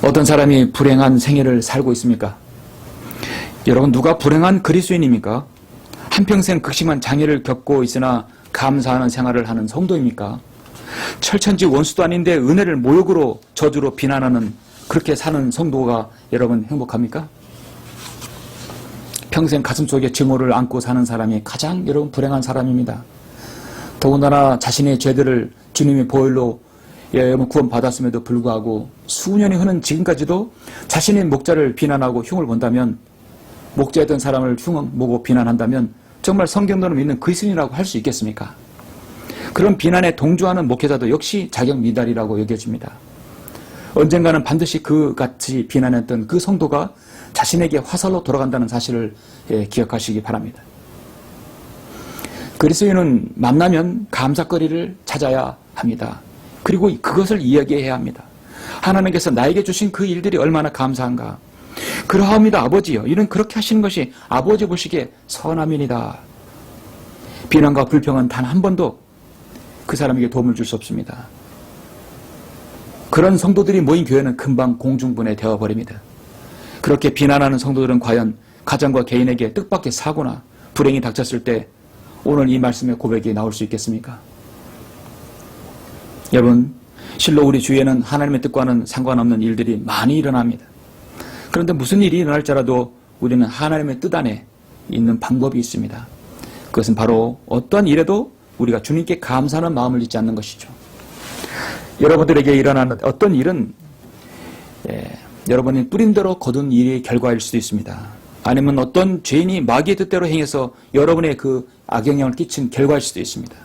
어떤 사람이 불행한 생애를 살고 있습니까? 여러분, 누가 불행한 그리스도인입니까? 한평생 극심한 장애를 겪고 있으나 감사하는 생활을 하는 성도입니까? 철천지 원수도 아닌데 은혜를 모욕으로 저주로 비난하는 그렇게 사는 성도가 여러분 행복합니까? 평생 가슴속에 증오를 안고 사는 사람이 가장 여러분 불행한 사람입니다. 더군다나 자신의 죄들을 주님의 보혈로 구원받았음에도 불구하고 수년이 흐른 지금까지도 자신의 목자를 비난하고 흉을 본다면, 목자였던 사람을 흉보고 비난한다면 정말 성경대로 믿는 그리스도인이라고 할 수 있겠습니까? 그런 비난에 동조하는 목회자도 역시 자격 미달이라고 여겨집니다. 언젠가는 반드시 그같이 비난했던 그 성도가 자신에게 화살로 돌아간다는 사실을 기억하시기 바랍니다. 그리스도인은 만나면 감사거리를 찾아야 합니다. 그리고 그것을 이야기해야 합니다. 하나님께서 나에게 주신 그 일들이 얼마나 감사한가. 그러하옵니다 아버지여, 이는 그렇게 하시는 것이 아버지 보시기에 선함이니이다. 비난과 불평은 단 한 번도 그 사람에게 도움을 줄 수 없습니다. 그런 성도들이 모인 교회는 금방 공중분해 되어버립니다. 그렇게 비난하는 성도들은 과연 가정과 개인에게 뜻밖의 사고나 불행이 닥쳤을 때 오늘 이 말씀의 고백이 나올 수 있겠습니까? 여러분, 실로 우리 주위에는 하나님의 뜻과는 상관없는 일들이 많이 일어납니다. 그런데 무슨 일이 일어날지라도 우리는 하나님의 뜻 안에 있는 방법이 있습니다. 그것은 바로 어떠한 일에도 우리가 주님께 감사하는 마음을 잊지 않는 것이죠. 여러분들에게 일어나는 어떤 일은 여러분이 뿌린 대로 거둔 일의 결과일 수도 있습니다. 아니면 어떤 죄인이 마귀의 뜻대로 행해서 여러분의 그 악영향을 끼친 결과일 수도 있습니다.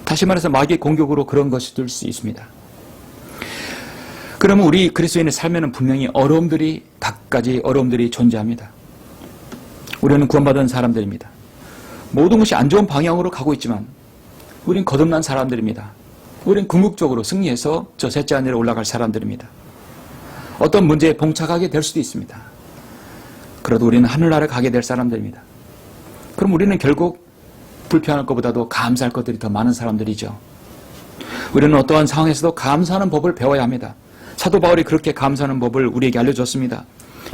다시 말해서 마귀의 공격으로 그런 것이 될 수 있습니다. 그러면 우리 그리스도인의 삶에는 분명히 어려움들이, 갖가지 어려움들이 존재합니다. 우리는 구원받은 사람들입니다. 모든 것이 안 좋은 방향으로 가고 있지만 우린 거듭난 사람들입니다. 우린 궁극적으로 승리해서 저 셋째 하늘에 올라갈 사람들입니다. 어떤 문제에 봉착하게 될 수도 있습니다. 그래도 우리는 하늘나라에 가게 될 사람들입니다. 그럼 우리는 결국 불평할 것보다도 감사할 것들이 더 많은 사람들이죠. 우리는 어떠한 상황에서도 감사하는 법을 배워야 합니다. 사도 바울이 그렇게 감사하는 법을 우리에게 알려줬습니다.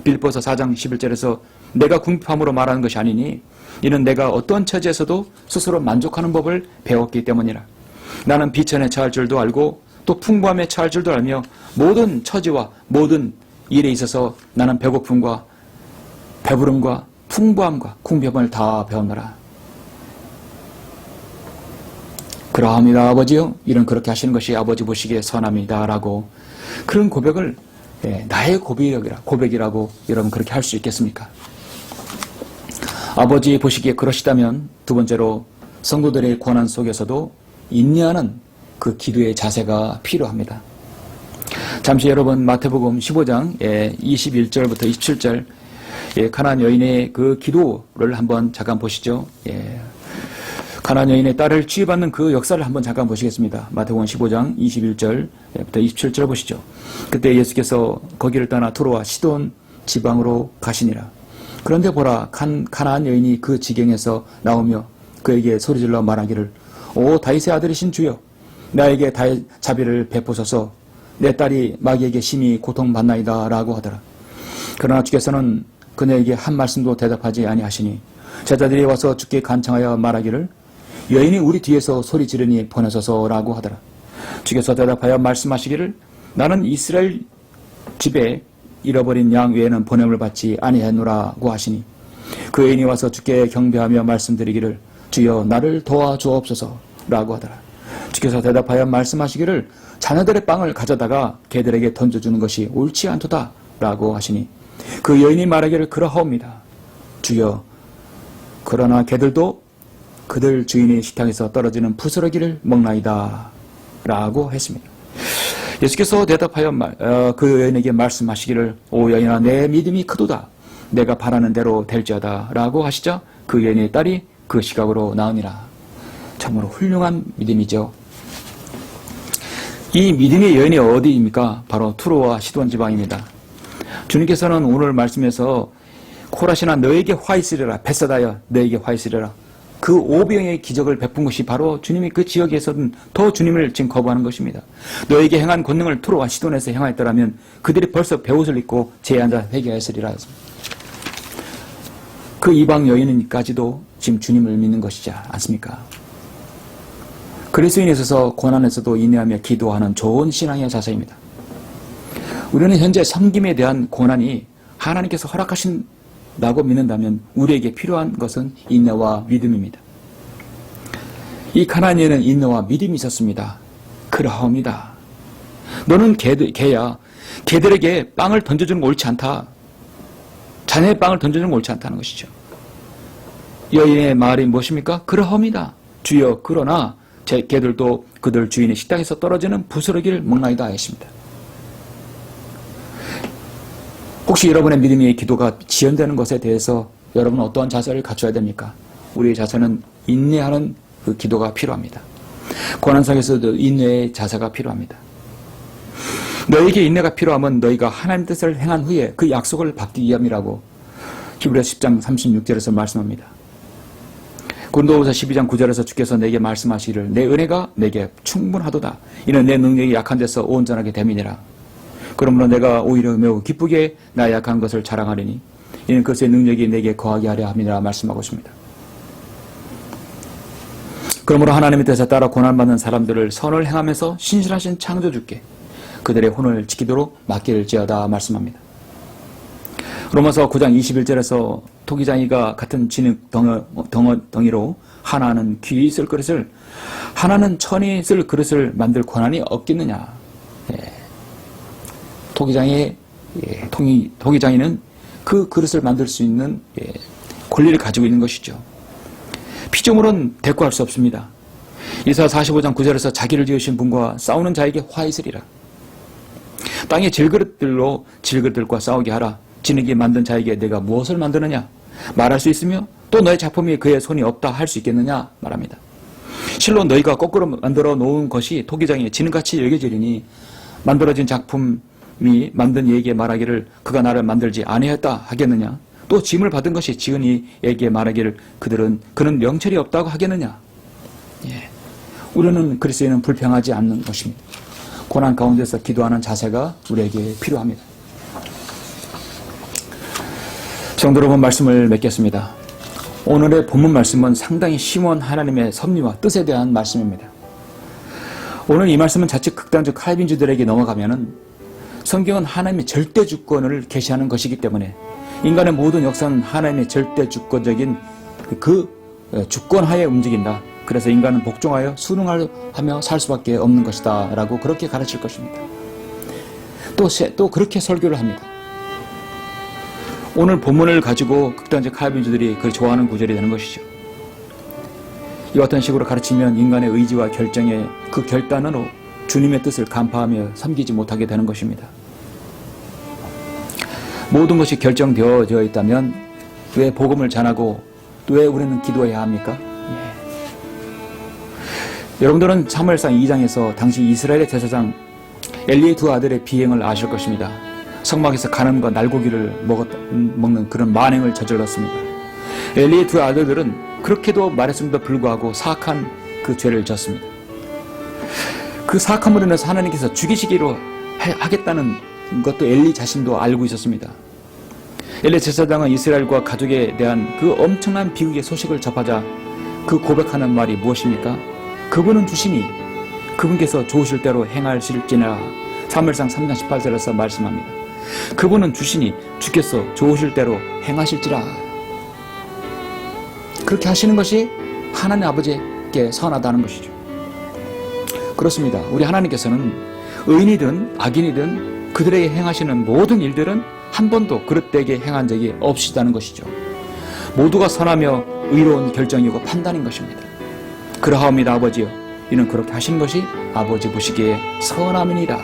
빌립보서 4장 11절에서 내가 궁핍함으로 말하는 것이 아니니 이는 내가 어떤 처지에서도 스스로 만족하는 법을 배웠기 때문이라. 나는 비천에 처할 줄도 알고 또 풍부함에 처할 줄도 알며 모든 처지와 모든 일에 있어서 나는 배고픔과 배부름과 풍부함과 궁핍함을 다 배웠노라. 그러합니다 아버지요. 이런 그렇게 하시는 것이 아버지 보시기에 선합니다 라고 그런 고백을 나의 고백이라고 여러분 그렇게 할 수 있겠습니까? 아버지 보시기에 그러시다면 두 번째로 성도들의 고난 속에서도 인내하는 그 기도의 자세가 필요합니다. 잠시 여러분 마태복음 15장 21절부터 27절 가나안 여인의 그 기도를 한번 잠깐 보시죠. 가나안 여인의 딸을 취해받는 그 역사를 한번 잠깐 보시겠습니다. 마태복음 15장 21절부터 27절 보시죠. 그때 예수께서 거기를 떠나 투로와 시돈 지방으로 가시니라. 그런데 보라 가나안 여인이 그 지경에서 나오며 그에게 소리질러 말하기를 오 다윗의 아들이신 주여 나에게 자비를 베푸소서 내 딸이 마귀에게 심히 고통받나이다 라고 하더라. 그러나 주께서는 그녀에게 한 말씀도 대답하지 아니하시니 제자들이 와서 주께 간청하여 말하기를 여인이 우리 뒤에서 소리 지르니 보내소서 라고 하더라. 주께서 대답하여 말씀하시기를 나는 이스라엘 집에 잃어버린 양 외에는 보냄을 받지 아니하노라고 하시니 그 여인이 와서 주께 경배하며 말씀드리기를 주여 나를 도와주옵소서 라고 하더라. 주께서 대답하여 말씀하시기를 자녀들의 빵을 가져다가 개들에게 던져주는 것이 옳지 않도다 라고 하시니 그 여인이 말하기를 그러하옵니다. 주여 그러나 개들도 그들 주인의 식탁에서 떨어지는 부스러기를 먹나이다 라고 했습니다. 예수께서 대답하여 그 여인에게 말씀하시기를 오 여인아 내 믿음이 크도다 내가 바라는 대로 될지어다 라고 하시자 그 여인의 딸이 그 시각으로 나으니라. 참으로 훌륭한 믿음이죠. 이 믿음의 여인이 어디입니까? 바로 투로와 시돈 지방입니다. 주님께서는 오늘 말씀에서 코라시나 너에게 화 있으리라 벳사다여 너에게 화 있으리라 그 오병의 기적을 베푼 것이 바로 주님이 그 지역에서는 더 주님을 지금 거부하는 것입니다. 너에게 행한 권능을 투로와 시돈에서 행하였더라면 그들이 벌써 베옷을 입고 제에 앉아 회개하였으리라 했습니다. 그 이방 여인까지도 지금 주님을 믿는 것이지 않습니까? 그리스도인에 있어서 고난에서도 인내하며 기도하는 좋은 신앙의 자세입니다. 우리는 현재 섬김에 대한 고난이 하나님께서 허락하신다고 믿는다면 우리에게 필요한 것은 인내와 믿음입니다. 이 가나안 여인은 인내와 믿음이 있었습니다. 그러하옵니다. 너는 개야. 개들에게 빵을 던져주는 거 옳지 않다. 자녀의 빵을 던져주는 거 옳지 않다는 것이죠. 여인의 말이 무엇입니까? 그러하옵니다. 주여 그러나 제 개들도 그들 주인의 식탁에서 떨어지는 부스러기를 먹나이다 했습니다. 혹시 여러분의 믿음의 기도가 지연되는 것에 대해서 여러분은 어떠한 자세를 갖춰야 됩니까? 우리의 자세는 인내하는 그 기도가 필요합니다. 고난상에서도 인내의 자세가 필요합니다. 너에게 인내가 필요하면 너희가 하나님 뜻을 행한 후에 그 약속을 받기 위함이라고 히브리서 10장 36절에서 말씀합니다. 고린도후서 12장 9절에서 주께서 내게 말씀하시기를 내 은혜가 내게 충분하도다. 이는 내 능력이 약한 데서 온전하게 됨이니라. 그러므로 내가 오히려 매우 기쁘게 나의 약한 것을 자랑하리니 이는 그것의 능력이 내게 거하게 하려 함이라 말씀하고 있습니다. 그러므로 하나님의 뜻에 따라 고난받는 사람들을 선을 행하면서 신실하신 창조주께 그들의 혼을 지키도록 맡길지어다 말씀합니다. 로마서 9장 21절에서 토기장이가 같은 진흙 덩이로 하나는 귀히 쓸 그릇을 하나는 천이 쓸 그릇을 만들 권한이 없겠느냐. 토기장이는 그 그릇을 만들 수 있는 권리를 가지고 있는 것이죠. 피조물은 대꾸할 수 없습니다. 이사야 45장 9절에서 자기를 지으신 분과 싸우는 자에게 화 있으리라. 땅의 질그릇들과 싸우게 하라. 진흙이 만든 자에게 내가 무엇을 만드느냐 말할 수 있으며 또 너의 작품이 그의 손이 없다 할 수 있겠느냐 말합니다. 실로 너희가 거꾸로 만들어 놓은 것이 토기장이 진흙같이 여겨지리니 만들어진 작품이 만든 이에게 말하기를 그가 나를 만들지 아니했다 하겠느냐 또 짐을 받은 것이 지은 이에게 말하기를 그는 명철이 없다고 하겠느냐. 우리는 그리스도인은 불평하지 않는 것입니다. 고난 가운데서 기도하는 자세가 우리에게 필요합니다. 성도 여러분 말씀을 맺겠습니다. 오늘의 본문 말씀은 상당히 심오한 하나님의 섭리와 뜻에 대한 말씀입니다. 오늘 이 말씀은 자칫 극단적 칼빈주들에게 넘어가면은 성경은 하나님의 절대 주권을 계시하는 것이기 때문에 인간의 모든 역사는 하나님의 절대 주권적인 그 주권하에 움직인다. 그래서 인간은 복종하여 순응하며 살 수밖에 없는 것이다 라고 그렇게 가르칠 것입니다. 또 그렇게 설교를 합니다. 오늘 본문을 가지고 극단적 칼빈주들이 그 좋아하는 구절이 되는 것이죠. 이와 같은 식으로 가르치면 인간의 의지와 결정의 그 결단으로 주님의 뜻을 간파하며 섬기지 못하게 되는 것입니다. 모든 것이 결정되어져 있다면 왜 복음을 전하고 또 왜 우리는 기도해야 합니까? 여러분들은 사무엘상 2장에서 당시 이스라엘의 제사장 엘리의 두 아들의 비행을 아실 것입니다. 성막에서 가늠과 날고기를 먹는 그런 만행을 저질렀습니다. 엘리의 두 아들들은 그렇게도 말했음에도 불구하고 사악한 그 죄를 졌습니다. 그 사악함으로 인해서 하나님께서 죽이시기로 하겠다는 것도 엘리 자신도 알고 있었습니다. 엘리 제사장은 이스라엘과 가족에 대한 그 엄청난 비극의 소식을 접하자 그 고백하는 말이 무엇입니까? 그분은 주시니 그분께서 좋으실 대로 행하실지니라. 사무엘상 3장 18절에서 말씀합니다. 그분은 주시니 주께서 좋으실 대로 행하실지라. 그렇게 하시는 것이 하나님 아버지께 선하다는 것이죠. 그렇습니다. 우리 하나님께서는 의인이든 악인이든 그들에게 행하시는 모든 일들은 한 번도 그릇되게 행한 적이 없으시다는 것이죠. 모두가 선하며 의로운 결정이고 판단인 것입니다. 그러하옵니다 아버지여, 이는 그렇게 하시는 것이 아버지 보시기에 선함이니라.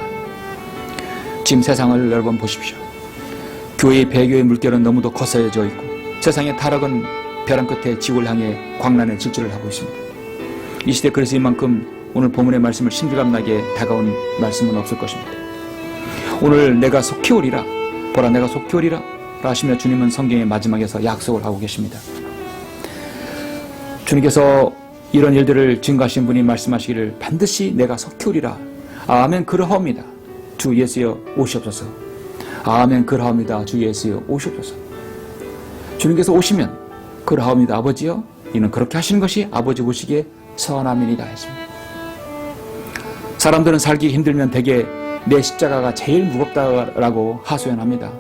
지금 세상을 여러분 보십시오. 교회의 배교의 물결은 너무도 거세져 있고 세상의 타락은 벼랑 끝에 지구를 향해 광란의 질주를 하고 있습니다. 이 시대 그래서 이만큼 오늘 본문의 말씀을 신비감나게 다가온 말씀은 없을 것입니다. 오늘 내가 속히 오리라, 보라 내가 속히 오리라 하시며 주님은 성경의 마지막에서 약속을 하고 계십니다. 주님께서 이런 일들을 증거하신 분이 말씀하시기를 반드시 내가 속히 오리라. 아멘 그러하옵니다. 주 예수여 오시옵소서. 아멘 그러하옵니다. 주 예수여 오시옵소서. 주님께서 오시면 그러하옵니다 아버지여, 이는 그렇게 하시는 것이 아버지 보시기에 선함이니라 했습니다. 사람들은 살기 힘들면 대개 내 십자가가 제일 무겁다라고 하소연합니다.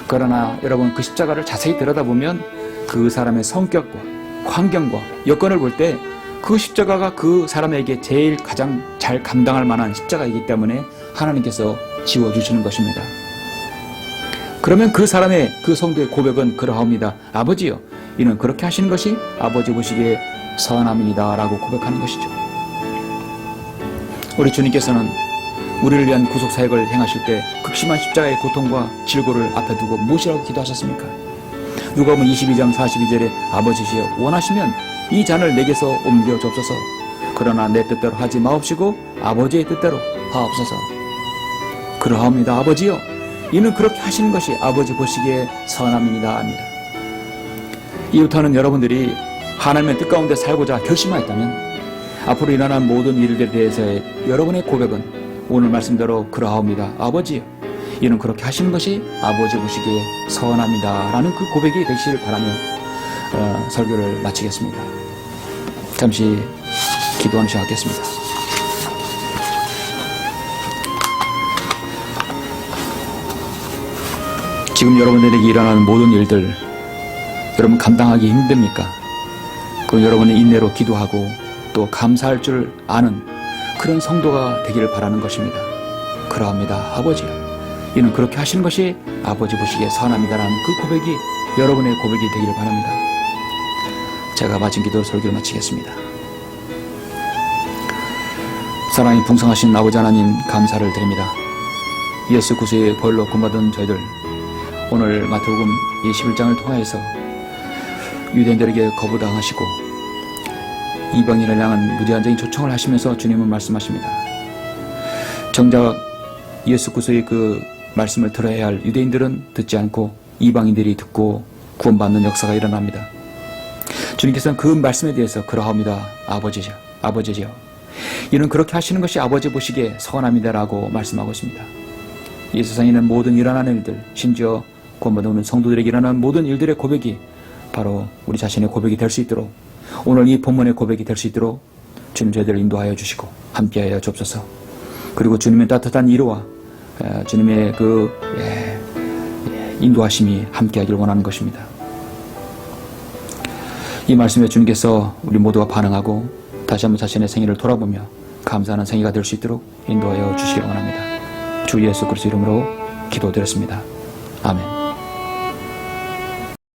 그러나 여러분 그 십자가를 자세히 들여다보면 그 사람의 성격과 환경과 여건을 볼 때 그 십자가가 그 사람에게 제일 가장 잘 감당할 만한 십자가이기 때문에 하나님께서 지워주시는 것입니다. 그러면 그 사람의 그 성도의 고백은 그러하옵니다 아버지여, 이는 그렇게 하시는 것이 아버지 보시기에 선함이니이다 라고 고백하는 것이죠. 우리 주님께서는 우리를 위한 구속사역을 행하실 때 극심한 십자가의 고통과 질고를 앞에 두고 무엇이라고 기도하셨습니까? 누가복음 22장 42절에 아버지시여 원하시면 이 잔을 내게서 옮겨 주옵소서. 그러나 내 뜻대로 하지 마옵시고 아버지의 뜻대로 하옵소서. 그러하옵니다 아버지여, 이는 그렇게 하시는 것이 아버지 보시기에 선함이니이다 합니다. 이부터는 여러분들이 하나님의 뜻 가운데 살고자 결심하였다면 앞으로 일어날 모든 일들에 대해서의 여러분의 고백은 오늘 말씀대로 그러하옵니다 아버지여, 이는 그렇게 하시는 것이 아버지 보시기에 선합니다 라는 그 고백이 되시길 바라며 설교를 마치겠습니다. 잠시 기도하는 시간 갖겠습니다. 지금 여러분들에게 일어나는 모든 일들 여러분 감당하기 힘듭니까? 그 여러분의 인내로 기도하고 또 감사할 줄 아는 그런 성도가 되기를 바라는 것입니다. 그러합니다 아버지요, 이는 그렇게 하시는 것이 아버지 보시기에 선합니다라는 그 고백이 여러분의 고백이 되기를 바랍니다. 제가 마친 기도 설교를 마치겠습니다. 사랑이 풍성하신 아버지 하나님 감사를 드립니다. 예수 그리스도의 보혈로 구원받은 저희들 오늘 마태복음 21장을 통하여서 유대인들에게 거부당하시고 이방인을 향한 무제한적인 초청을 하시면서 주님은 말씀하십니다. 정작 예수 그리스도의 그 말씀을 들어야 할 유대인들은 듣지 않고 이방인들이 듣고 구원받는 역사가 일어납니다. 주님께서는 그 말씀에 대해서 그러하옵니다 아버지죠, 이는 그렇게 하시는 것이 아버지 보시기에 선합니다라고 말씀하고 있습니다. 이 세상에 있는 모든 일어나는 일들, 심지어 구원받는 성도들에게 일어나는 모든 일들의 고백이 바로 우리 자신의 고백이 될 수 있도록, 오늘 이 본문의 고백이 될 수 있도록 주님 저희들을 인도하여 주시고 함께하여 주옵소서. 그리고 주님의 따뜻한 위로와 주님의 그 인도하심이 함께하기를 원하는 것입니다. 이 말씀에 주님께서 우리 모두가 반응하고 다시 한번 자신의 생애를 돌아보며 감사하는 생애가 될 수 있도록 인도하여 주시기를 원합니다. 주 예수 그리스도 이름으로 기도드렸습니다. 아멘.